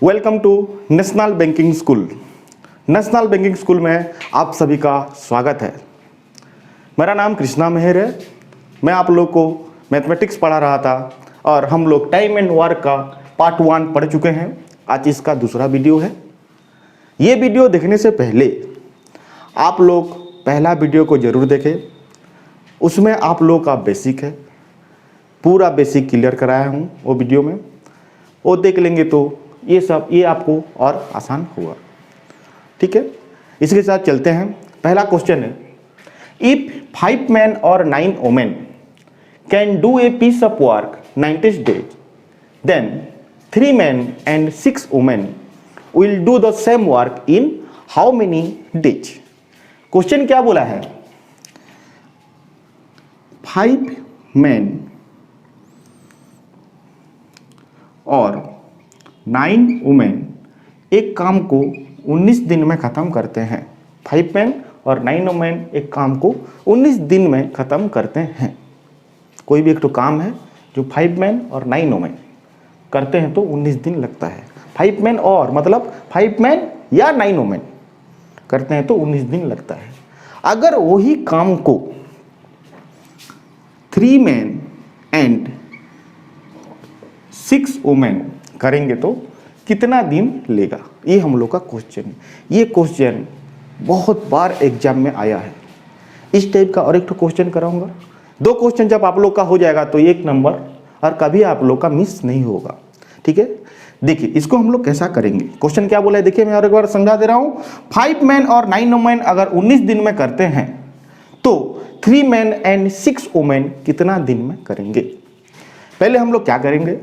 Welcome to national banking school. National banking school में आप सभी का स्वागत है। मेरा नाम कृष्णा मेहर है। मैं आप लोग को मैथमेटिक्स पढ़ा रहा था और हम लोग टाइम एंड वर्क का पार्ट 1 पढ़ चुके हैं। आज इसका दूसरा वीडियो है। ये वीडियो देखने से पहले आप लोग पहला वीडियो को ज़रूर देखें। उसमें आप लोग का बेसिक है, पूरा बेसिक क्लियर कराया हूँ वो वीडियो में। वो देख लेंगे तो ये आपको और आसान होगा। ठीक है, इसके साथ चलते हैं। पहला क्वेश्चन है, इफ 5 men और 9 women can do a piece of work 90 days, then 3 men and 6 women will do the same work in how many days. Question क्या बोला है? 5 men और 9 वुमेन एक काम को 19 दिन में ख़त्म करते हैं। 5 men और 9 वुमेन एक काम को 19 दिन में ख़त्म करते हैं। कोई भी एक तो काम है जो 5 men और 9 वुमेन करते हैं तो 19 दिन लगता है। 5 men और मतलब 5 men या 9 वुमेन करते हैं तो 19 दिन लगता है। अगर वही काम को 3 men एंड 6 वुमेन करेंगे तो कितना दिन लेगा? ये हम लोग का क्वेश्चन है। ये क्वेश्चन बहुत बार एग्जाम में आया है। इस टाइप का और एक तो क्वेश्चन कराऊंगा। 2 क्वेश्चन जब आप लोग का हो जाएगा तो 1 नंबर और कभी आप लोग का मिस नहीं होगा। ठीक है, देखिए इसको हम लोग कैसा करेंगे। क्वेश्चन क्या बोला है देखिए, मैं और एक बार समझा दे रहा हूँ। 5 men और 9 वुमेन अगर 19 दिन में करते हैं तो 3 men एंड 6 वुमेन कितना दिन में करेंगे? पहले हम लोग क्या करेंगे,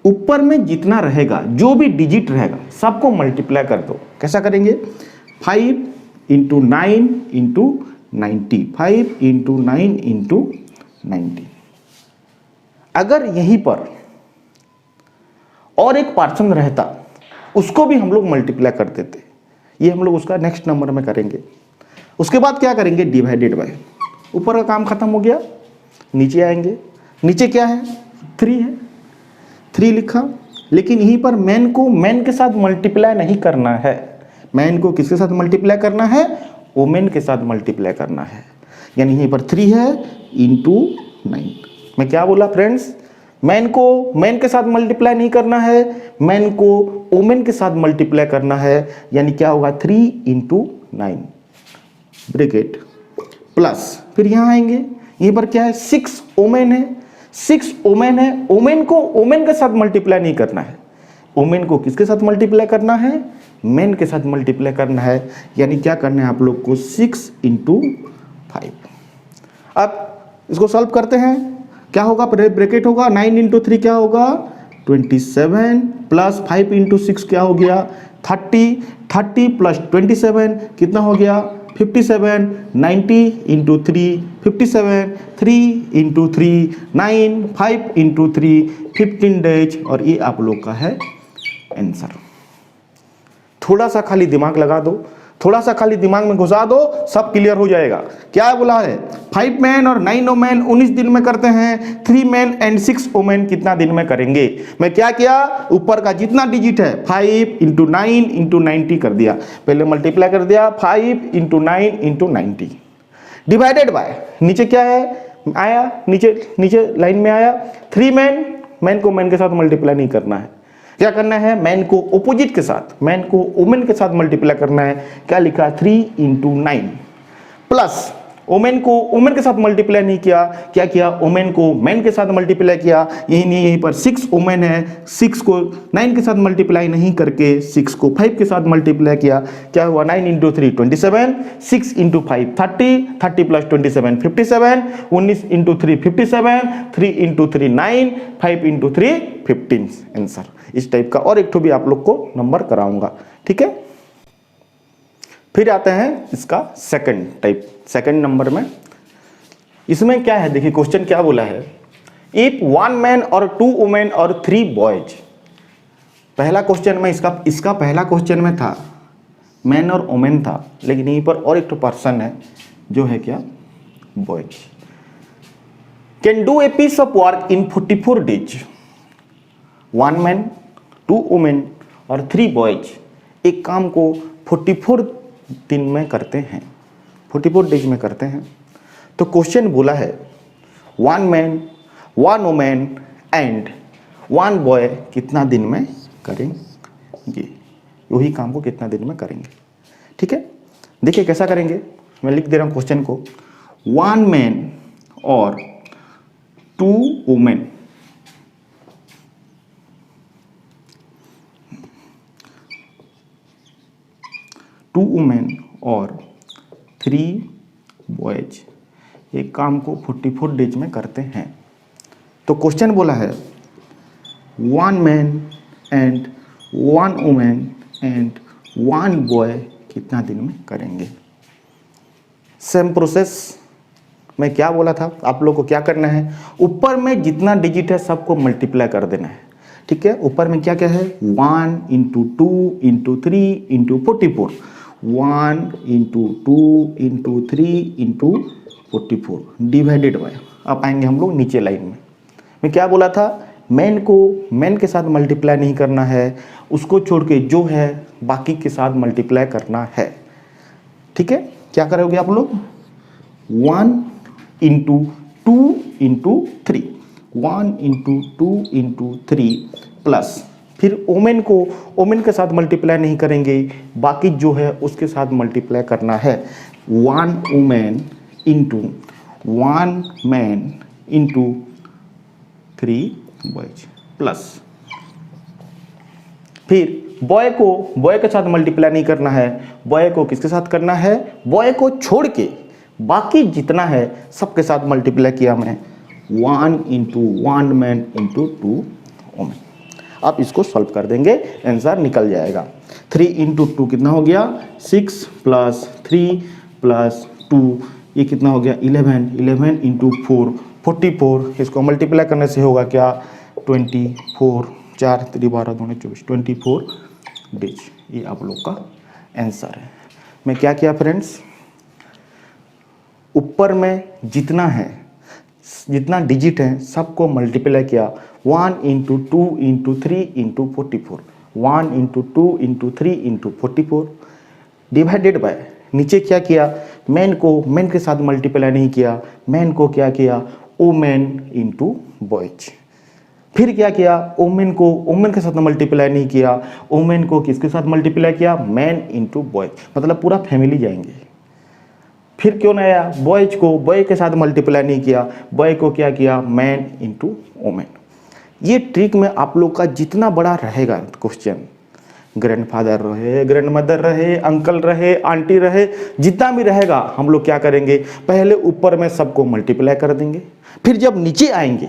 ऊपर में जितना रहेगा जो भी डिजिट रहेगा सबको मल्टीप्लाई कर दो। कैसा करेंगे? 5 इंटू 9 इंटू 90, 5 इंटू 9 इंटू 90। अगर यहीं पर और एक पर्सन रहता उसको भी हम लोग मल्टीप्लाई कर देते। ये हम लोग उसका नेक्स्ट नंबर में करेंगे। उसके बाद क्या करेंगे? Divided by. ऊपर का काम खत्म हो गया, नीचे आएंगे। नीचे क्या है? 3 है, 3 लिखा। लेकिन यहीं पर मैन को मैन के साथ मल्टीप्लाई नहीं करना है। मैन को किसके साथ मल्टीप्लाई करना है? वुमेन के साथ मल्टीप्लाई करना है। यानी यहीं पर 3 है इंटू 9। मैं क्या बोला फ्रेंड्स? मैन को मैन के साथ मल्टीप्लाई नहीं करना है, मैन को वुमेन के साथ मल्टीप्लाई करना है। यानी क्या होगा? 3 इंटू 9 ब्रैकेट प्लस, फिर यहाँ आएंगे। यहीं पर क्या है? 6 वुमेन है, 6 वुमेन है। वुमेन को वुमेन के साथ मल्टीप्लाई नहीं करना है। वुमेन को किसके साथ मल्टीप्लाई करना है? मैन के साथ मल्टीप्लाई करना है। यानी क्या करना है आप लोग को? 6 इंटू 5। अब इसको सॉल्व करते हैं। क्या होगा? ब्रैकेट होगा। 9 इंटू 3 क्या होगा? 27 प्लस 5 इंटू 6 क्या हो गया? 30। 30 प्लस 27 कितना हो गया? 57। 90 इंटू 3 57, 3 इंटू 3 9, 5 इंटू 3 15 डेज। और ये आप लोग का है आंसर। थोड़ा सा खाली दिमाग लगा दो, थोड़ा सा खाली दिमाग में घुसा दो, सब क्लियर हो जाएगा। क्या बोला है? 5 men और 9 वुमेन 19 दिन में करते हैं। 3 men एंड 6 वुमेन कितना दिन में करेंगे? मैं क्या किया? ऊपर का जितना डिजिट है 5 इंटू 9 इंटू 90 कर दिया। पहले मल्टीप्लाई कर दिया 5 इंटू 9 इंटू 90 डिवाइडेड बाय। नीचे क्या है? आया नीचे लाइन में आया 3 men। मैन को मैन के साथ मल्टीप्लाई नहीं करना है। क्या करना है? मैन को ऑपोजिट के साथ, मैन को वुमेन के साथ मल्टीप्लाई करना है। क्या लिखा? 3 इंटू 9 प्लस वुमेन को वुमेन के साथ मल्टीप्लाई नहीं किया। क्या किया? वुमेन को मैन के साथ मल्टीप्लाई किया। यहीं पर 6 वुमेन है, 6 को 9 के साथ मल्टीप्लाई नहीं करके 6 को 5 के साथ मल्टीप्लाई किया। क्या हुआ? 9 into 3 27, 6 into 5 30, 30 plus 27 57, 19 into 3 57, 3 into 3 9, 5 into 3 15 answer. इस टाइप का और एक तो भी आप लोग को नंबर कराऊंगा। ठीक है, फिर आते हैं इसका सेकंड टाइप, सेकंड नंबर में। इसमें क्या है देखिए, क्वेश्चन क्या बोला है? इफ 1 man और 2 women और 3 boys। पहला क्वेश्चन में इसका पहला क्वेश्चन में था मैन और वुमेन था, लेकिन यहीं पर और एक तो पर्सन है जो है क्या? Boys. Can do a piece of work in 44 days। 1 man 2 women और 3 बॉयज एक काम को 44 दिन में करते हैं, 44 डेज में करते हैं। तो क्वेश्चन बोला है 1 मैन 1 वुमेन एंड 1 बॉय कितना दिन में करेंगे, वही काम को कितना दिन में करेंगे। ठीक है, देखिए कैसा करेंगे, मैं लिख दे रहा हूँ क्वेश्चन को। 1 मैन और 2 वुमेन, 2 वुमेन और 3 बॉयज एक काम को 44 डेज में करते हैं। तो क्वेश्चन बोला है 1 man and 1 women and 1 boy कितना दिन में करेंगे। सेम प्रोसेस मैं क्या बोला था, आप लोगों को क्या करना है, ऊपर में जितना डिजिट है सबको मल्टीप्लाई कर देना है। ठीक है, ऊपर में क्या क्या है, 1 into 2 into 3 into 44, 1 into 2 into 3 into 44 divided by. अब आएंगे हम लोग नीचे लाइन में। मैं क्या बोला था, मैन को मैन के साथ मल्टीप्लाई नहीं करना है, उसको छोड़ के जो है बाकी के साथ मल्टीप्लाई करना है। ठीक है, क्या करोगे आप लोग, 1 into 2 into 3, 1 into 2 into 3 plus, फिर ओमेन को ओमेन के साथ मल्टीप्लाई नहीं करेंगे, बाकी जो है उसके साथ मल्टीप्लाई करना है। 1 women into 1 man into 3 boys plus, फिर बॉय को बॉय के साथ मल्टीप्लाई नहीं करना है, बॉय को किसके साथ करना है, बॉय को छोड़ के बाकी जितना है सबके साथ मल्टीप्लाई किया मैं, 1 इंटू 1 मैन इंटू 2 वुमेन। आप इसको सॉल्व कर देंगे, आंसर निकल जाएगा। 3 इंटू 2 कितना हो गया, 6 प्लस 3 प्लस 2 ये कितना हो गया, 11, 11 इंटू 4 44, इसको मल्टीप्लाई करने से होगा क्या, 24, 4 3 12 2 24, 24 डेज। ये आप लोग का आंसर है। मैं क्या किया फ्रेंड्स, ऊपर में जितना है जितना डिजिट है सबको मल्टीप्लाई किया, 1 into 2 into 3 into 44, 1 into 2 into 3 into 44 divided by, नीचे क्या किया, मैन को मैन के साथ मल्टीप्लाई नहीं किया, मैन को क्या किया, वुमेन इंटू बॉयज, फिर क्या किया, वुमेन को वुमेन के साथ मल्टीप्लाई नहीं किया, वुमेन को किसके साथ मल्टीप्लाई किया, मैन इंटू बॉय, मतलब पूरा फैमिली जाएंगे। फिर क्यों नहीं आया, बॉयज को बॉय के साथ मल्टीप्लाई नहीं किया, बॉय को क्या किया, मैन इंटू वुमेन। ये ट्रिक में आप लोग का जितना बड़ा रहेगा क्वेश्चन, ग्रैंडफादर रहे, ग्रैंडमदर रहे, अंकल रहे, आंटी रहे, जितना भी रहेगा हम लोग क्या करेंगे, पहले ऊपर में सबको मल्टीप्लाई कर देंगे, फिर जब नीचे आएंगे,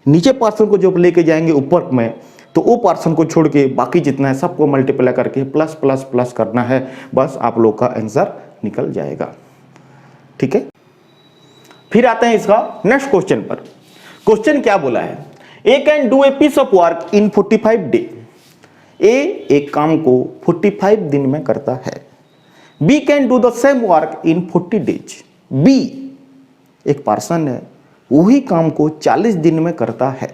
नीचे पर्सन को जब लेके जाएंगे ऊपर में, तो वो पर्सन को छोड़ के बाकी जितना है सबको मल्टीप्लाई करके प्लस प्लस प्लस करना है, बस आप लोग का आंसर निकल जाएगा। ठीक है, फिर आते हैं इसका नेक्स्ट क्वेश्चन पर। क्वेश्चन क्या बोला है, A can do a piece of work in 45 day. A एक काम को 45 दिन में करता है। B can do the same work in 40 days. B एक पर्सन है, वही काम को 40 दिन में करता है।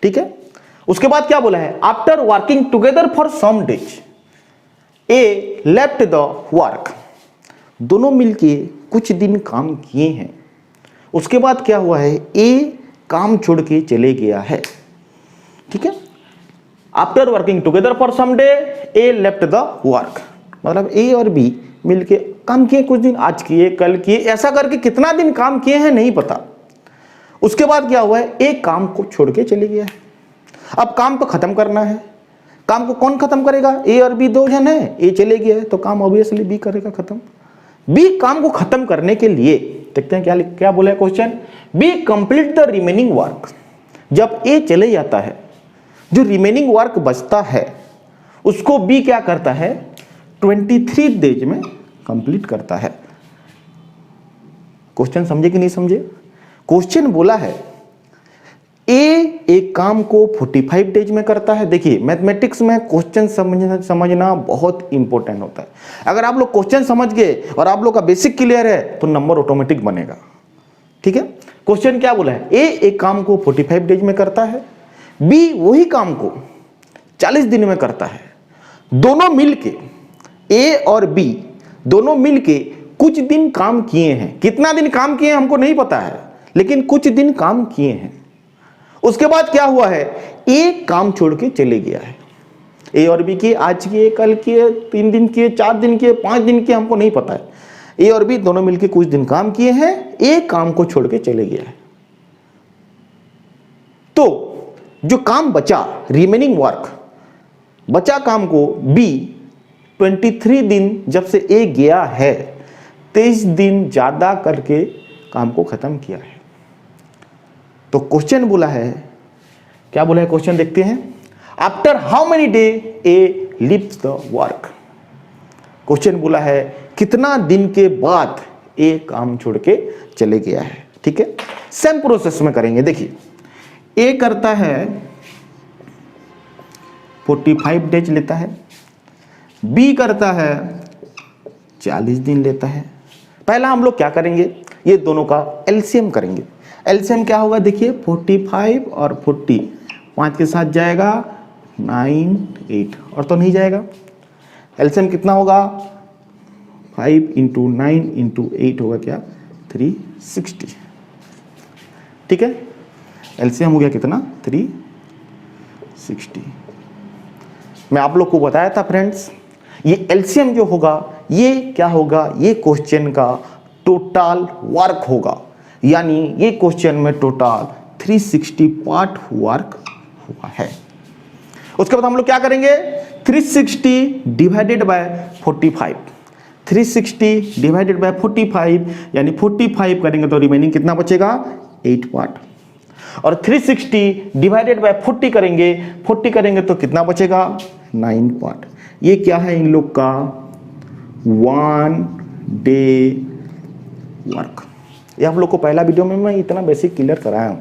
ठीक है, उसके बाद क्या बोला है, after working together for some days A left the work. दोनों मिलके कुछ दिन काम किए हैं, उसके बाद क्या हुआ है, ए काम छोड़ के चले गया है। ठीक है, after working together for some day A left the work, मतलब ए और बी मिलके काम किए कुछ दिन, आज किए कल किए, ऐसा करके कितना दिन काम किए हैं नहीं पता। उसके बाद क्या हुआ है, एक काम को छोड़ के चले गया है। अब काम तो खत्म करना है, काम को कौन खत्म करेगा, ए और बी दो जन है, ए चले गए हैं तो काम ऑब्वियसली बी करेगा खत्म। बी काम को खत्म करने के लिए देखते हैं क्या क्या बोला है question, B complete the remaining work. जब ए चले जाता है, जो रिमेनिंग वर्क बचता है उसको बी क्या करता है, 23 डेज में कंप्लीट करता है। क्वेश्चन समझे कि नहीं समझे, क्वेश्चन बोला है ए एक काम को 45 डेज में करता है। देखिए मैथमेटिक्स में क्वेश्चन समझना बहुत इंपॉर्टेंट होता है। अगर आप लोग क्वेश्चन समझ गए और आप लोग का बेसिक क्लियर है तो नंबर ऑटोमेटिक बनेगा। ठीक है, क्वेश्चन क्या बोला है, ए एक काम को 45 डेज में करता है, बी वही काम को 40 दिन में करता है। दोनों मिलके, ए और बी दोनों मिलके कुछ दिन काम किए हैं। कितना दिन काम किए हैं हमको नहीं पता है, लेकिन कुछ दिन काम किए हैं। उसके बाद क्या हुआ है, ए काम छोड़ के चले गया है। ए और बी किए, आज किए, कल किए, 3 दिन किए, 4 दिन किए, 5 दिन किए, हमको नहीं पता है। ए और बी दोनों मिलके कुछ दिन काम किए हैं, ए काम को छोड़ के चले गया है। तो जो काम बचा, रिमेनिंग वर्क, बचा काम को बी 23 दिन जब से ए गया है 23 दिन ज्यादा करके काम को खत्म किया है। तो क्वेश्चन बोला है, क्या बोला है क्वेश्चन, देखते हैं। After how many day A leaves the work. Question बोला है कितना दिन के बाद ए काम छोड़ के चले गया है। ठीक है, सेम प्रोसेस में करेंगे। देखिए, ए करता है 45 डेज लेता है, बी करता है 40 दिन लेता है। पहला हम लोग क्या करेंगे, ये दोनों का एलसीएम करेंगे। एलसीएम क्या होगा, देखिए 45 और 40, 5 के साथ जाएगा 9, 8 और तो नहीं जाएगा। एलसीएम कितना होगा, 5 × 9 × 8 होगा क्या, 360। ठीक है, एलसीएम हो गया कितना, 360। मैं आप लोग को बताया था फ्रेंड्स, ये एलसीएम जो होगा ये क्या होगा, ये क्वेश्चन का टोटल वर्क होगा। यानी ये क्वेश्चन में टोटल 360 पार्ट वर्क हुआ है। उसके बाद हम लोग क्या करेंगे, 360 डिवाइडेड बाय 45, 360 डिवाइडेड बाय 45 यानी 45 करेंगे तो रिमेनिंग कितना बचेगा, 8 पार्ट। और 360 डिवाइडेड बाय 40 करेंगे, 40 करेंगे तो कितना बचेगा, 9 पार्ट। ये क्या है, इन लोग का 1 डे वर्क। ये आप लोग को पहला वीडियो में मैं इतना बेसिक क्लियर कराया हूं।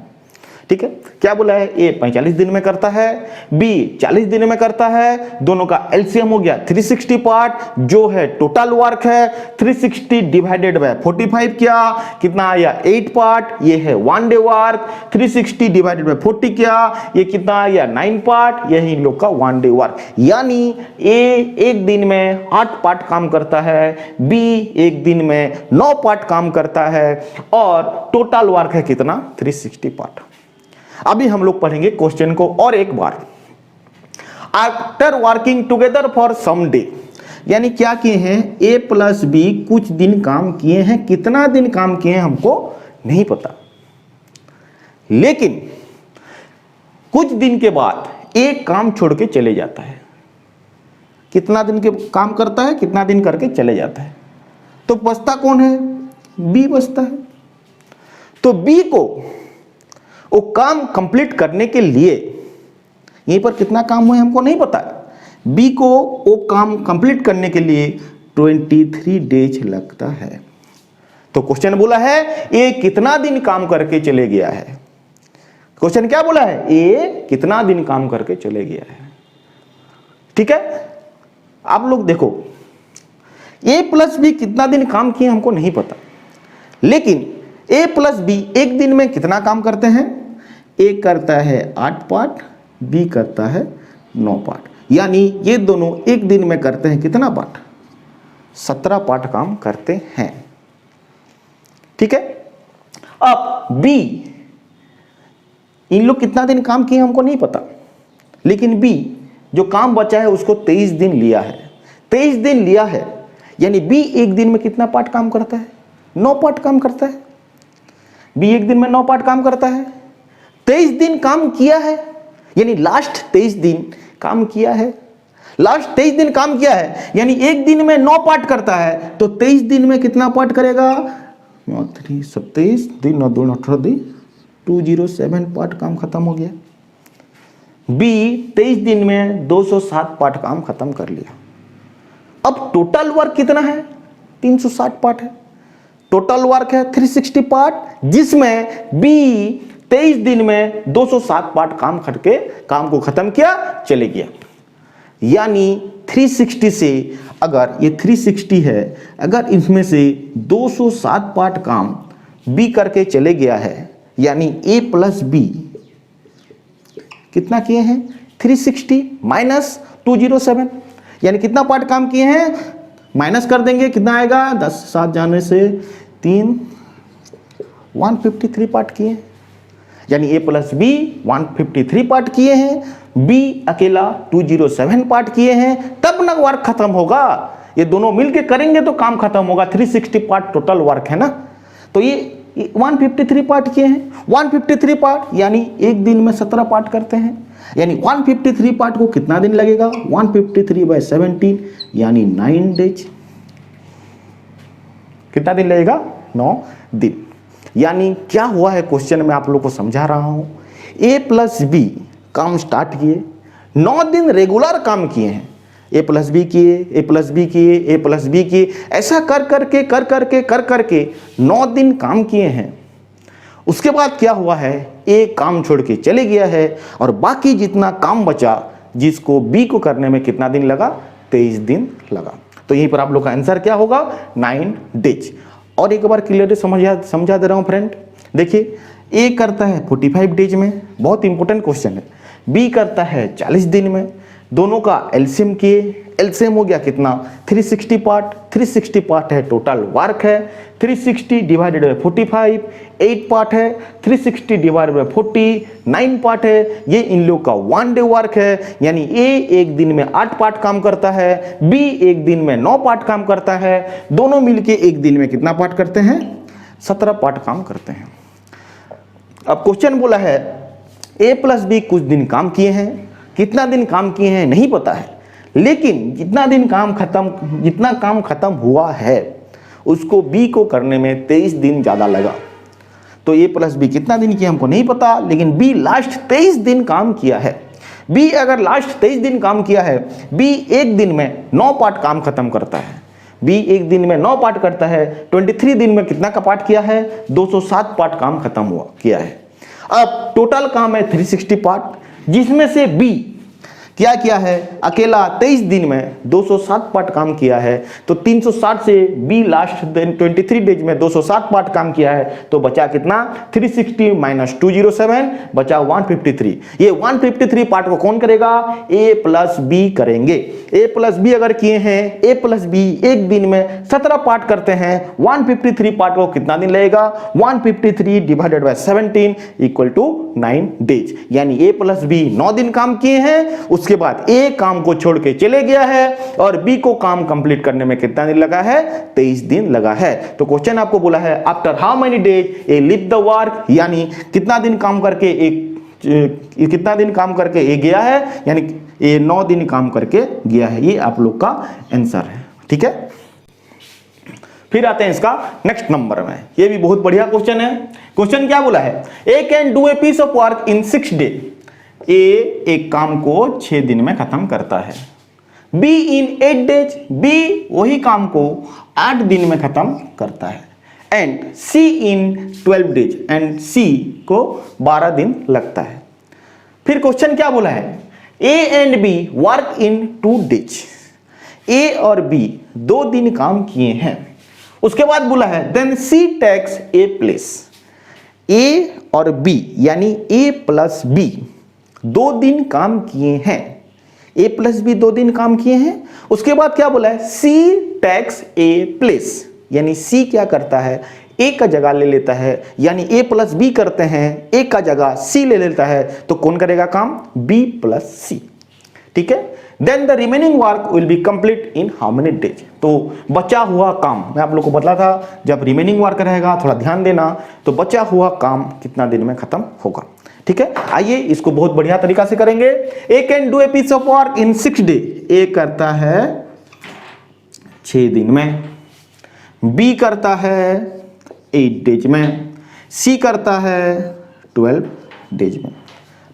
ठीक है, क्या बोला है, ए 45 दिन में करता है, बी 40 दिन में करता है, दोनों का एलसीएम हो गया 360 पार्ट, जो है टोटल वर्क है। 360 डिवाइडेड बाय 45 किया, कितना आया, 8 पार्ट, ये है 1 डे वर्क। 360 डिवाइडेड बाय 40 किया, ये कितना आया, 9 पार्ट, यही इन लोग का 1 डे वर्क। यानी ए एक दिन में 8 पार्ट काम करता है, बी एक दिन में 9 पार्ट काम करता है, और टोटल वर्क है कितना, 360 पार्ट। अभी हम लोग पढ़ेंगे क्वेश्चन को और एक बार। After working together for some day, यानी क्या किए हैं, ए प्लस बी कुछ दिन काम किए हैं। कितना दिन काम किए हैं हमको नहीं पता, लेकिन कुछ दिन के बाद ए काम छोड़ के चले जाता है। कितना दिन के काम करता है, कितना दिन करके चले जाता है, तो बचता कौन है, बी बचता है। तो बी को वो काम कंप्लीट करने के लिए, यहीं पर कितना काम हुआ हमको नहीं पता, बी को वो काम कंप्लीट करने के लिए 23 डेज लगता है। तो क्वेश्चन बोला है ए कितना दिन काम करके चले गया है। क्वेश्चन क्या बोला है, ए कितना दिन काम करके चले गया है। ठीक है, आप लोग देखो, ए प्लस बी कितना दिन काम किए हमको नहीं पता, लेकिन ए प्लस बी एक दिन में कितना काम करते हैं, ए करता है 8 पार्ट, बी करता है 9 पार्ट। यानी ये दोनों एक दिन में करते हैं कितना पार्ट, 17 पार्ट काम करते हैं। ठीक है, अब बी, इन लोग कितना दिन काम किए हमको नहीं पता, लेकिन बी जो काम बचा है उसको 23 दिन लिया है। 23 दिन लिया है, यानी बी एक दिन में कितना पार्ट काम करता है, 9 पार्ट काम करता है। बी एक दिन में 9 पार्ट काम करता है, 23 दिन काम किया है, यानी लास्ट 23 दिन काम किया है। लास्ट 23 दिन काम किया है, यानी एक दिन में 9 पार्ट करता है, तो 23 दिन में कितना पार्ट करेगा, 27 दिन 9 2 18 207 पार्ट काम खत्म हो गया। बी 23 दिन में 207 पार्ट काम खत्म कर लिया। अब टोटल वर्क कितना है, 360 पार्ट है। टोटल वर्क है 360 पार्ट, जिसमें बी 23 दिन में 207 पार्ट काम करके काम को खत्म किया, चले गया। यानी 360 से, अगर ये 360 है, अगर इसमें से 207 पार्ट काम बी करके चले गया है, यानी ए प्लस बी कितना किए हैं, 360 माइनस 207, यानी कितना पार्ट काम किए हैं, माइनस कर देंगे कितना आएगा, 10 7 जाने से 3, 153 पार्ट किए हैं। यानी ए प्लस बी 153 पार्ट किए हैं, बी अकेला 207 पार्ट किए हैं, तब ना वर्क खत्म होगा। ये दोनों मिलके करेंगे तो काम खत्म होगा। 360 पार्ट टोटल वर्क है ना, तो ये 153 पार्ट किए हैं। 153 पार्ट यानी एक दिन में 17 पार्ट करते हैं, यानी 153 पार्ट को कितना दिन लगेगा, 153/17 यानी 9 डेज। कितना दिन लगेगा, 9 दिन। यानी क्या हुआ है, क्वेश्चन में आप लोग को समझा रहा हूं, ए प्लस बी काम स्टार्ट किए, 9 दिन रेगुलर काम किए हैं। ए प्लस बी किए, ए प्लस बी किए, ए प्लस बी किए, ऐसा कर करके 9 दिन काम किए हैं। उसके बाद क्या हुआ है, ए काम छोड़ के चले गया है और बाकी जितना काम बचा, जिसको बी को करने में कितना दिन लगा, 23 दिन लगा। तो यहीं पर आप लोग का आंसर क्या होगा, 9 डेज। और एक बार क्लियरली समझा दे रहा हूं फ्रेंड। देखिए, ए करता है 45 डेज में, बहुत इंपॉर्टेंट क्वेश्चन है। बी करता है 40 दिन में, दोनों का एलसीएम किए, एलसीएम हो गया कितना, 360 पार्ट। 360 पार्ट है टोटल वर्क है, 360 डिवाइडेड बाय 45 8 पार्ट है, 360 डिवाइडेड बाय 40 9 पार्ट है। ये इन लोग का 1 डे वर्क है, यानी ए एक दिन में 8 पार्ट काम करता है, बी एक दिन में 9 पार्ट काम करता है। दोनों मिलके एक दिन में कितना पार्ट करते हैं, 17 पार्ट काम करते हैं। अब क्वेश्चन बोला है ए प्लस बी कुछ दिन काम किए हैं, कितना दिन काम किए हैं नहीं पता है, लेकिन जितना काम खत्म हुआ है उसको बी को करने में 23 दिन ज्यादा लगा। तो ए प्लस बी कितना दिन किया हमको नहीं पता, लेकिन बी लास्ट 23 दिन काम किया है। बी अगर लास्ट 23 दिन काम किया है, बी एक दिन में 9 पार्ट काम खत्म करता है। बी एक दिन में 9 पार्ट करता है, 23 दिन में कितना का पार्ट किया है, 207 पार्ट काम खत्म किया है। अब टोटल काम है 360 पार्ट, जिसमें से बी क्या किया है, अकेला 23 दिन में 207 पार्ट काम किया है। तो 360 से बी लास्ट 23 डेज में 207 पार्ट काम किया है, तो बचा कितना, 360 माइनस 207 बचा 153। ये 153 पार्ट को कौन करेगा, ए प्लस बी करेंगे। ए प्लस बी अगर किए हैं, ए प्लस बी एक दिन में 17 पार्ट करते हैं, 153 पार्ट को कितना दिन लगेगा, 153 divided by 17 equal to 9 days. यानी ए प्लस बी 9 दिन काम किए हैं, उसके बाद ए काम को छोड़ के चले गया है और बी को काम कंप्लीट करने में कितना दिन लगा है, 23 दिन लगा है। तो क्वेश्चन आपको बोला है after how many days A live the work, यानी कितना दिन काम करके ए गया है, यानी ये 9 दिन काम करके गया है। ये आप लोग का आंसर है, ठीक है। फिर आते हैं इसका नेक्स्ट नंबर में, ये भी बहुत बढ़िया क्वेश्चन है। क्वेश्चन क्या बोला है, A can do a piece of work in 6 days. A एक काम को 6 दिन में खत्म करता है। बी इन 8 डेज, बी वही काम को 8 दिन में खत्म करता है। And C in 12 days, and C को 12 दिन लगता है। फिर क्वेश्चन क्या बोला है, A and B work in 2 days. A और बी 2 दिन काम किए हैं। उसके बाद बोला है then C takes A place. A और बी यानी ए प्लस बी 2 दिन काम किए हैं। ए प्लस बी 2 दिन काम किए हैं। उसके बाद क्या बोला है, सी टेक्स ए प्लेस, यानी सी क्या करता है, ए का जगह ले लेता है। यानी ए प्लस बी करते हैं, ए का जगह सी ले लेता है, तो कौन करेगा काम, बी प्लस सी, ठीक है। Then the remaining work will be complete in how many days. तो बचा हुआ काम, मैं आप लोग को बता था जब रिमेनिंग वर्क रहेगा थोड़ा ध्यान देना, तो बचा हुआ काम कितना दिन में खत्म होगा, ठीक है। आइए इसको बहुत बढ़िया तरीका से करेंगे। A can do a piece of work in 6 days. A करता है 6 दिन में, बी करता है 8 डेज में, सी करता है 12 डेज में।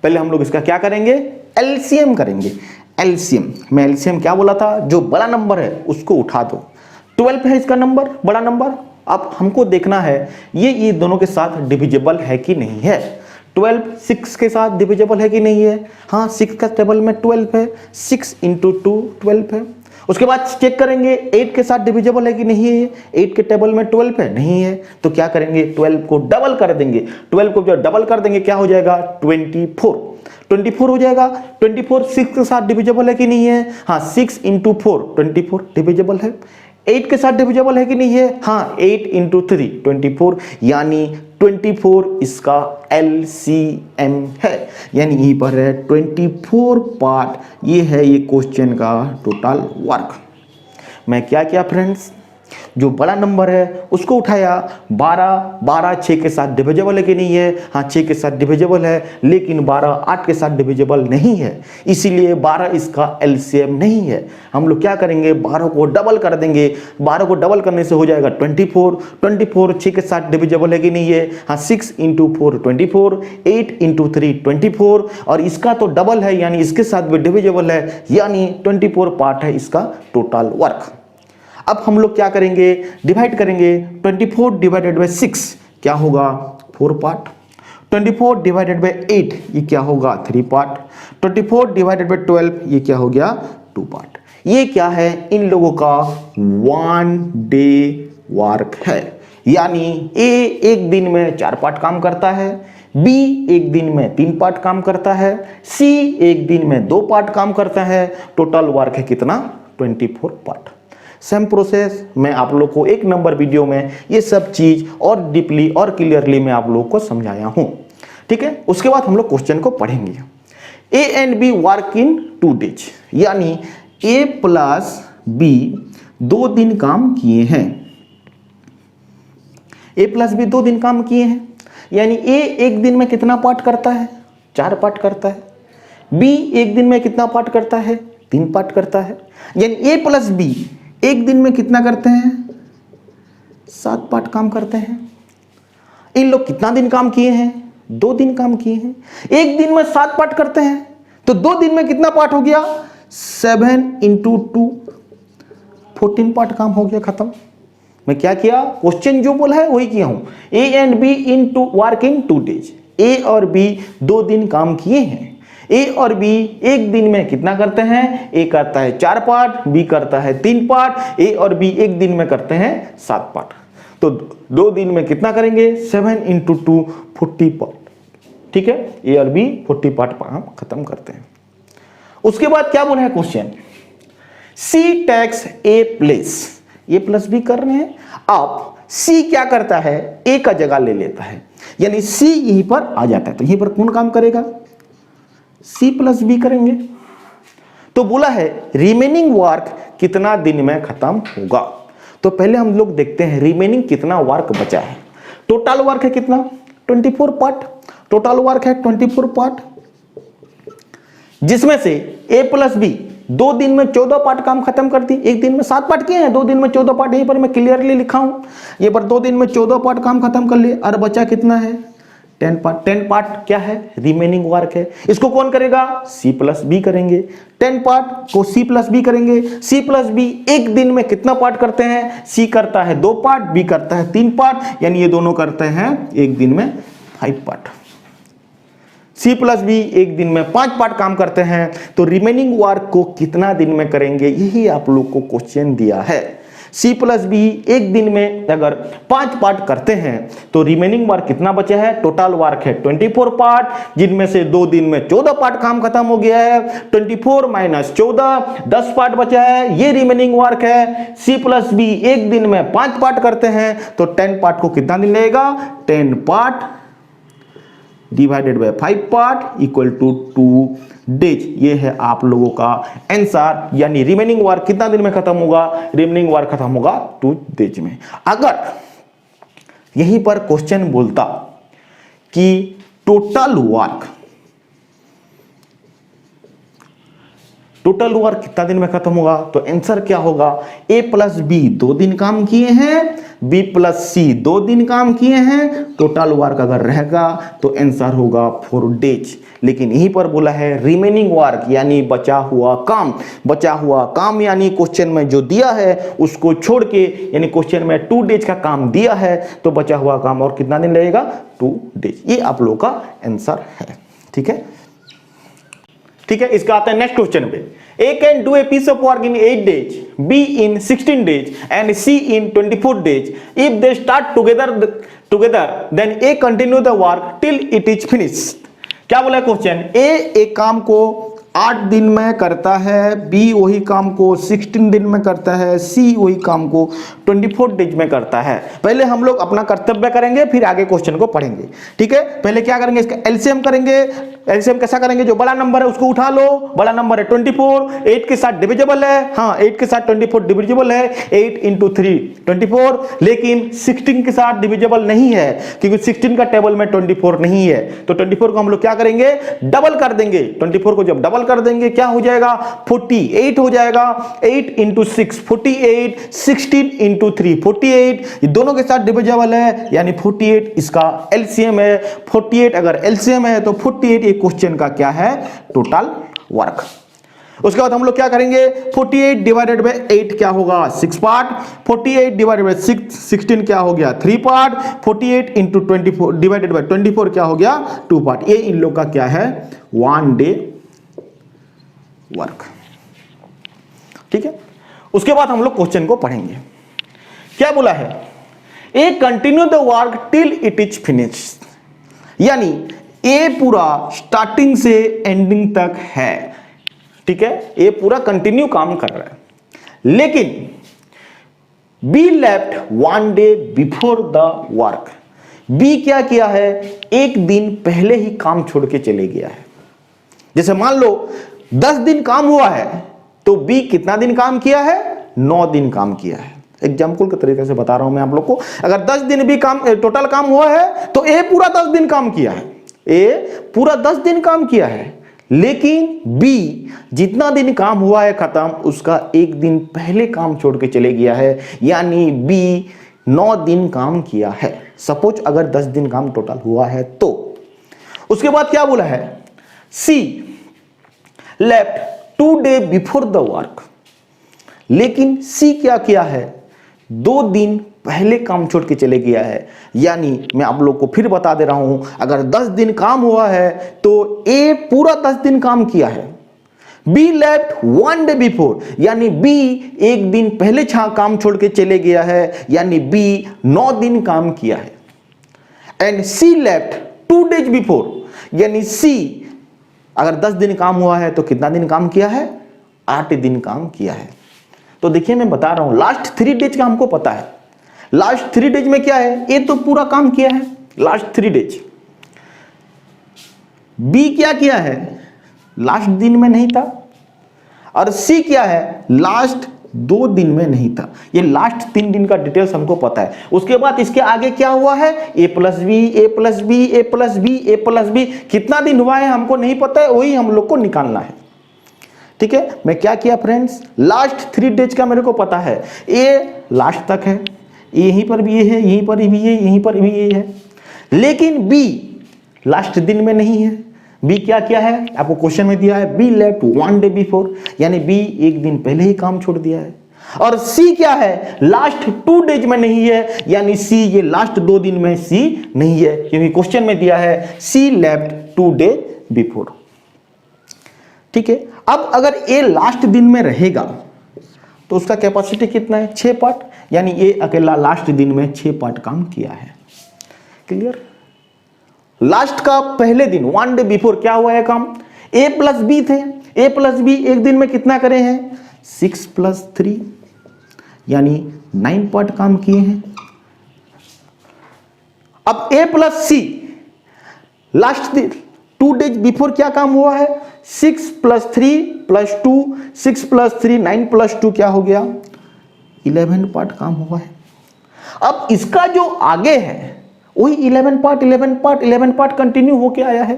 पहले हम लोग इसका क्या करेंगे, एलसीएम करेंगे। एलसीएम में एलसीएम क्या बोला था, जो बड़ा नंबर है उसको उठा दो। 12 है इसका नंबर, बड़ा नंबर। अब हमको देखना है ये दोनों के साथ डिविजिबल है कि नहीं है। 12 6 के साथ डिविजिबल है कि नहीं है, हाँ 6 का टेबल में 12 है, 6 इंटू 2 12 है। उसके बाद चेक करेंगे 8 के साथ डिविजिबल है कि नहीं है, 8 के टेबल में 12 है, नहीं है, तो क्या करेंगे 12 को डबल कर देंगे। 12 को जब डबल कर देंगे क्या हो जाएगा 24। 24 हो जाएगा। 24 6 के साथ डिविजिबल है कि नहीं है? हाँ, 6 इंटू 4 24 डिविजिबल है। 8 के साथ डिविजिबल है कि नहीं है? हाँ, 8 इंटू 3 24, यानी 24 इसका LCM है, यानी यहीं पर है 24 पार्ट। ये है ये क्वेश्चन का टोटल वर्क। मैं क्या किया फ्रेंड्स, जो बड़ा नंबर है उसको उठाया, 12 12 6 के साथ डिविजिबल है कि नहीं है? हाँ, 6 के साथ डिविजिबल है, लेकिन 12 8 के साथ डिविजिबल नहीं है, इसीलिए 12 इसका LCM नहीं है। हम लोग क्या करेंगे, 12 को डबल कर देंगे। 12 को डबल करने से हो जाएगा 24। 24 6 के साथ डिविजिबल है कि नहीं है? हाँ, 6 इंटू 4 24, 8 इंटू 3 24, और इसका तो डबल है, यानी इसके साथ भी डिविजिबल है, यानी 24 पार्ट है इसका टोटल वर्क। अब हम लोग क्या करेंगे, डिवाइड करेंगे। 24 डिवाइडेड बाई 6 क्या होगा? 4 पार्ट। 24 डिवाइडेड बाई 8 ये क्या होगा? 3 पार्ट। 24 डिवाइडेड बाई 12 ये क्या हो गया? 2 पार्ट। ये क्या है? इन लोगों का 1 डे वर्क है, यानी A एक दिन में 4 पार्ट काम करता है, B एक दिन में 3 पार्ट काम करता है, C एक दिन में 2 पार्ट काम करता है। टोटल वर्क है कितना? 24 पार्ट। सेम प्रोसेस मैं आप लोग को एक नंबर वीडियो में ये सब चीज और डीपली और क्लियरली मैं आप लोग को समझाया हूं, ठीक है। उसके बाद हम लोग क्वेश्चन को पढ़ेंगे। A and B work in 2 days, यानी A प्लस B 2 दिन काम किए हैं। A प्लस B 2 दिन काम किए हैं, यानी A एक दिन में कितना पार्ट करता है? 4 पार्ट करता है। B एक दिन में कितना पार्ट करता है? 3 पार्ट करता है, यानी A प्लस B एक दिन में कितना करते हैं? 7 पार्ट काम करते हैं। इन लोग कितना दिन काम किए हैं? 2 दिन काम किए हैं। एक दिन में 7 पार्ट करते हैं, तो 2 दिन में कितना पार्ट हो गया? 7 इंटू 2 14 पार्ट काम हो गया, खत्म। मैं क्या किया, क्वेश्चन जो बोला है वही किया हूं। A and B in to work in 2 days. A और B 2 दिन काम किए हैं। A और B एक दिन में कितना करते हैं? A करता है 4 पार्ट, B करता है 3 पार्ट। A और B एक दिन में करते हैं 7 पार्ट, तो 2 दिन में कितना करेंगे? 7 इंटू 2 40 पार्ट, ठीक है। A और B 40 पार्ट काम खत्म करते हैं। उसके बाद क्या बोला है question, C takes A place, A plus B कर रहे हैं। अब C क्या करता है? A का जगह ले लेता है, यानी C यहीं पर आ जाता है, तो यहीं पर कौन काम करेगा? C प्लस B करेंगे। तो बोला है रिमेनिंग वर्क कितना दिन में खत्म होगा। तो पहले हम लोग देखते हैं रिमेनिंग कितना वर्क बचा है। टोटल वर्क है कितना? 24 पार्ट। टोटल वर्क है 24 पार्ट, जिसमें से A प्लस B 2 दिन में 14 पार्ट काम खत्म कर दी। एक दिन में 7 पार्ट किए हैं, 2 दिन में 14 पार्ट, यहीं पर मैं क्लियरली लिखा हूं। ये पर 2 दिन में 14 पार्ट काम खत्म कर लिए, और बचा कितना है? 10 पार्ट। 10 पार्ट क्या है? रिमेनिंग वर्क है। इसको कौन करेगा? C प्लस B करेंगे। 10 पार्ट को C प्लस B करेंगे। C प्लस B एक दिन में कितना पार्ट करते हैं? C करता है 2 पार्ट, B करता है 3 पार्ट, यानी ये दोनों करते हैं एक दिन में 5 पार्ट। C प्लस B एक दिन में 5 पार्ट काम करते हैं, तो रिमेनिंग वर्क को कितना दिन में करेंगे, यही आप लोग को क्वेश्चन दिया है। C प्लस B एक दिन में अगर 5 पार्ट करते हैं, तो रिमेनिंग वर्क कितना बचा है? टोटल वर्क है 24 पार्ट, जिनमें से 2 दिन में 14 पार्ट काम खत्म हो गया है। 24 माइनस 14 10 पार्ट बचा है, ये रिमेनिंग वर्क है। C प्लस B एक दिन में 5 पार्ट करते हैं, तो 10 पार्ट को कितना दिन लगेगा? 10 part divided by 5 part equal to 2 days. ये है आप लोगों का आंसर, यानी रिमेनिंग वर्क कितना दिन में खत्म होगा? रिमेनिंग वर्क खत्म होगा 2 डेज में। अगर यहीं पर क्वेश्चन बोलता कि टोटल वर्क कितना दिन में खत्म होगा, तो आंसर क्या होगा? A प्लस B 2 दिन काम किए हैं, B प्लस C 2 दिन काम किए हैं, टोटल वर्क अगर रहेगा तो आंसर होगा 4 डेज। लेकिन यहीं पर बोला है रिमेनिंग वर्क, यानी बचा हुआ काम, यानी क्वेश्चन में जो दिया है उसको छोड़ के, यानी क्वेश्चन में 2 डेज का काम दिया है, तो बचा हुआ काम और कितना दिन लगेगा? 2 डेज। ये आप लोगों का आंसर है, ठीक है। इसका आता है नेक्स्ट क्वेश्चन पे। A can do a piece of work in 8 days, B in 16 days, and C in 24 days. If they start together, then A continue the work till it is finished. क्या बोला है question, ए एक काम को 8 दिन में करता है, बी वही काम को 16 दिन में करता है, सी वही काम को 24 डेज में करता है। पहले हम लोग अपना कर्तव्य करेंगे, फिर आगे क्वेश्चन को पढ़ेंगे। ठीक है, पहले क्या करेंगे, इसका एलसीएम करेंगे। एलसीएम कैसा करेंगे, जो बड़ा नंबर है उसको उठा लो, बड़ा नंबर है 24, 8 के साथ डिविजिबल है, हाँ 8 के साथ 24 डिविजिबल है, 8 इंटू 3 24, लेकिन 16 के साथ डिविजिबल नहीं है, क्योंकि 16 का टेबल में 24 नहीं है। तो 24 को हम लोग क्या करेंगे, डबल कर देंगे। 24 को जब डबल कर देंगे क्या हो जाएगा, 48 हो जाएगा। 8 इंटू 6 48, 16 इंटू 3 48, ये दोनों के साथ डिविजिबल है, यानी 48 इसका एलसीएम है। 48 अगर एलसीएम है तो 48 ये क्वेश्चन का क्या है, टोटल वर्क। उसके बाद हम लोग क्या करेंगे, 48 डिवाइडेड बाय 8 क्या होगा, 6 पार्ट। 48 डिवाइडेड बाय 16 क्या हो गया, 3 पार्ट। 48 इंटू 24 डिवाइडेड बाय 24 क्या हो गया, 2 पार्ट। ये इन लोग का क्या है, 1 डे वर्क। ठीक है, उसके बाद हम लोग क्वेश्चन को पढ़ेंगे। क्या बोला है, A continue the work till it is finished, यानी ए पूरा स्टार्टिंग से एंडिंग तक है। ठीक है, ए पूरा कंटिन्यू काम कर रहा है, लेकिन B left 1 day before the work. B क्या किया है, एक दिन पहले ही काम छोड़ के चले गया है। जैसे मान लो 10 दिन काम हुआ है, तो बी कितना दिन काम किया है, 9 दिन काम किया है। एग्जाम्पल के तरीके से बता रहा हूं मैं आप लोग को। अगर 10 दिन भी काम टोटल काम हुआ है, तो ए पूरा 10 दिन काम किया है, ए पूरा 10 दिन काम किया है, लेकिन बी जितना दिन काम हुआ है खत्म, उसका एक दिन पहले काम छोड़ के चले गया है, यानी बी 9 दिन काम किया है। सपोज अगर 10 दिन काम टोटल हुआ है तो। उसके बाद क्या बोला है, C left 2 day before the work, लेकिन सी क्या किया है, 2 दिन पहले काम छोड़ के चले गया है। यानी मैं आप लोग को फिर बता दे रहा हूं, अगर 10 दिन काम हुआ है तो ए पूरा 10 दिन काम किया है। बी लेफ्ट 1 डे बिफोर, यानी बी एक दिन पहले काम छोड़ के चले गया है, यानी बी 9 दिन काम किया है। And C left 2 days before, यानी सी अगर 10 दिन काम हुआ है तो कितना दिन काम किया है, 8 दिन काम किया है। तो देखिए मैं बता रहा हूं, लास्ट 3 डेज का हमको पता है। लास्ट 3 डेज में क्या है, ए तो पूरा काम किया है लास्ट 3 डेज। बी क्या किया है, लास्ट दिन में नहीं था। और सी क्या है, लास्ट 2 दिन में नहीं था। ये लास्ट 3 दिन का डिटेल्स हमको पता है। उसके बाद इसके आगे क्या हुआ है, ए प्लस बी, ए प्लस बी, ए प्लस बी, ए प्लस बी, कितना दिन हुआ है हमको नहीं पता है, वही हम लोग को निकालना है। ठीक है, मैं क्या किया फ्रेंड्स, लास्ट 3 डेज का मेरे को पता है, ए लास्ट तक है, यहीं पर भी ये है, यहीं पर भी ये, यहीं पर भी ये है, लेकिन बी लास्ट दिन में नहीं है। बी क्या किया है, आपको क्वेश्चन में दिया है, बी लेफ्ट 1 डे बिफोर, यानी बी एक दिन पहले ही काम छोड़ दिया है। और सी क्या है, लास्ट 2 डेज में नहीं है, यानी सी ये लास्ट 2 दिन में सी नहीं है, क्योंकि क्वेश्चन में दिया है सी लेफ्ट 2 डे बिफोर। ठीक है, अब अगर ए लास्ट दिन में रहेगा तो उसका कैपेसिटी कितना है, 6 पार्ट, यानी ए अकेला लास्ट दिन में 6 पार्ट काम किया है। क्लियर, लास्ट का पहले दिन 1 डे बिफोर क्या हुआ है काम, ए प्लस बी थे, ए प्लस बी एक दिन में कितना करे हैं, 6 + 3, यानी 9 पार्ट काम किए हैं। अब ए प्लस सी लास्ट दिन 2 डेज बिफोर क्या काम हुआ है, 6 + 3 + 2, 6 + 3 9 + 2 क्या हो गया, 11 पार्ट काम हुआ है। अब इसका जो आगे है वही 11 पार्ट 11 पार्ट 11 पार्ट कंटिन्यू होके आया है।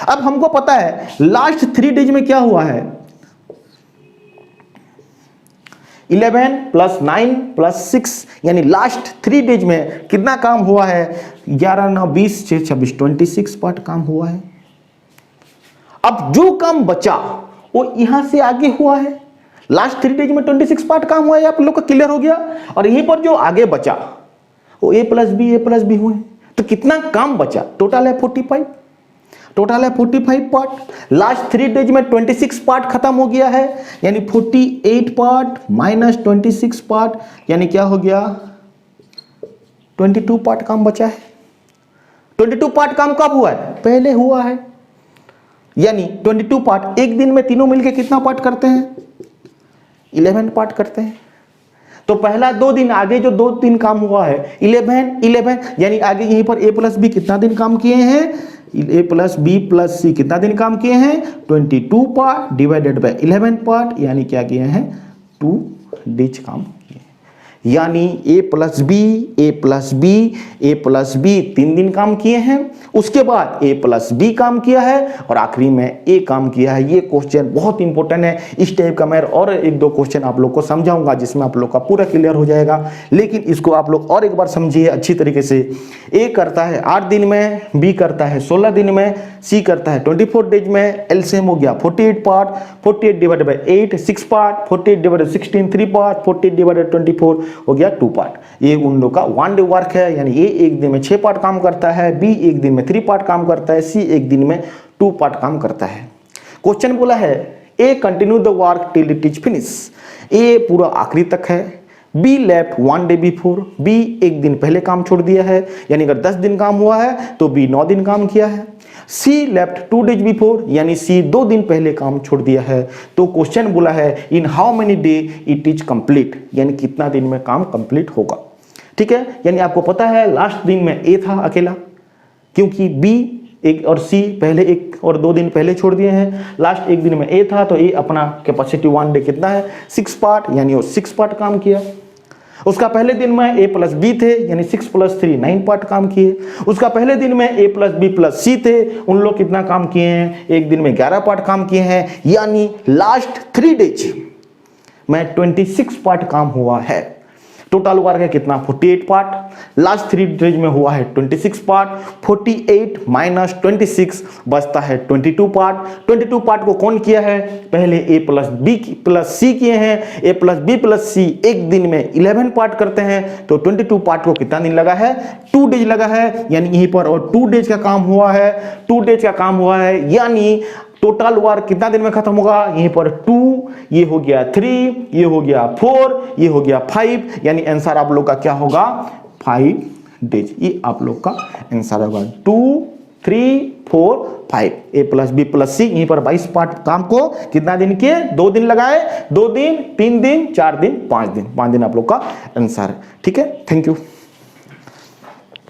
अब हमको पता है लास्ट 3 डेज में क्या हुआ है, 11 + 9 + 6, यानी लास्ट 3 डेज में कितना काम हुआ है, 11 9 20 6 26 26 पार्ट काम हुआ है। अब जो काम बचा वो यहां से आगे हुआ है। लास्ट 3 डेज में 26 पार्ट काम हुआ है, आप लोग को क्लियर हो गया। और यहीं पर जो आगे बचा वो ए प्लस बी हुए, तो कितना काम बचा, टोटल है 45, टोटल है 45 पार्ट। लास्ट 3 डेज में 26 पार्ट खत्म हो गया है, यानी 48 पार्ट माइनस 26 पार्ट, यानी क्या हो गया, 22 पार्ट काम बचा है। 22 पार्ट काम कब हुआ है, पहले हुआ है। यानी 22 पार्ट, एक दिन में तीनों मिलके कितना पार्ट करते हैं? 11 पार्ट करते हैं। तो पहला 2 दिन आगे जो 2 दिन काम हुआ है 11 यानी आगे यहीं पर a प्लस बी कितना दिन काम किए हैं? a प्लस बी प्लस सी कितना दिन काम किए हैं? 22 पार्ट डिवाइडेड बाय 11 पार्ट, यानी क्या किए हैं? 2 डेज काम किए हैं। यानी a प्लस बी 3 दिन काम किए हैं, उसके बाद a प्लस बी काम किया है और आखिरी में a काम किया है। ये क्वेश्चन बहुत इंपॉर्टेंट है। इस टाइप का मैं और 1-2 क्वेश्चन आप लोग को समझाऊंगा जिसमें आप लोग का पूरा क्लियर हो जाएगा, लेकिन इसको आप लोग और एक बार समझिए अच्छी तरीके से। a करता है 8 दिन में, b करता है 16 दिन में, c करता है 24 डेज में। एलसीएम हो गया 48 part, 48 divided by 8 6 part, 48 divided 16 3 part, 48 divided 24 हो गया 2 पार्ट। ये उन लोग का 1 डे वर्क है, यानी a एक दिन में 6 पार्ट काम करता है, b एक दिन में 3 पार्ट काम करता है, c एक दिन में 2 पार्ट काम करता है। क्वेश्चन बोला है a continue the work till it is finish. a पूरा आखिरी तक है, b left 1 day before, b एक दिन पहले काम छोड़ दिया है, यानी अगर 10 दिन काम हुआ है तो b 9 दिन काम किया है। c लेफ्ट 2 डेज बिफोर, यानी c 2 दिन पहले काम छोड़ दिया है। तो क्वेश्चन बोला है इन how many day it is complete, यानी कितना दिन में काम कंप्लीट होगा। ठीक है, यानी आपको पता है लास्ट दिन में a था अकेला, क्योंकि b एक और c पहले 1 और 2 दिन पहले छोड़ दिए हैं। लास्ट एक दिन में a था तो a अपना कैपेसिटी 1 डे कितना है? 6 पार्ट, यानी वो 6 पार्ट काम किया। उसका पहले दिन में a प्लस बी थे, यानी 6 + 3 9 पार्ट काम किए। उसका पहले दिन में a प्लस बी प्लस सी थे, उन लोग कितना काम किए हैं? एक दिन में 11 पार्ट काम किए हैं, यानी लास्ट 3 डेज में 26 पार्ट काम हुआ है। टोटल वर्क है कितना? 48 पार्ट। लास्ट 3 डेज में हुआ है 26 पार्ट, 48 माइनस 26 बचता है 22 पार्ट। 22 पार्ट को कौन किया है? पहले a प्लस बी प्लस सी किए हैं। a प्लस बी प्लस सी एक दिन में 11 पार्ट करते हैं, तो 22 पार्ट को कितना दिन लगा है? 2 डेज लगा है, यानी यहीं पर और 2 डेज का काम हुआ है। 2 डेज का काम हुआ है, यानी टोटल वर्क कितना दिन में खत्म होगा? यहीं पर 2, ये हो गया 3, ये हो गया 4, ये हो गया 5, यानी आंसर आप लोग का क्या होगा? 5 डेज। ये आप लोग का आंसर होगा 2, 3, 4, 5। a प्लस बी प्लस सी यहीं पर 22 पार्ट काम को कितना दिन किए? 2 दिन लगाए, 2 दिन, 3 दिन, 4 दिन, 5 दिन। 5 दिन आप लोग का आंसर है। ठीक है, थैंक यू।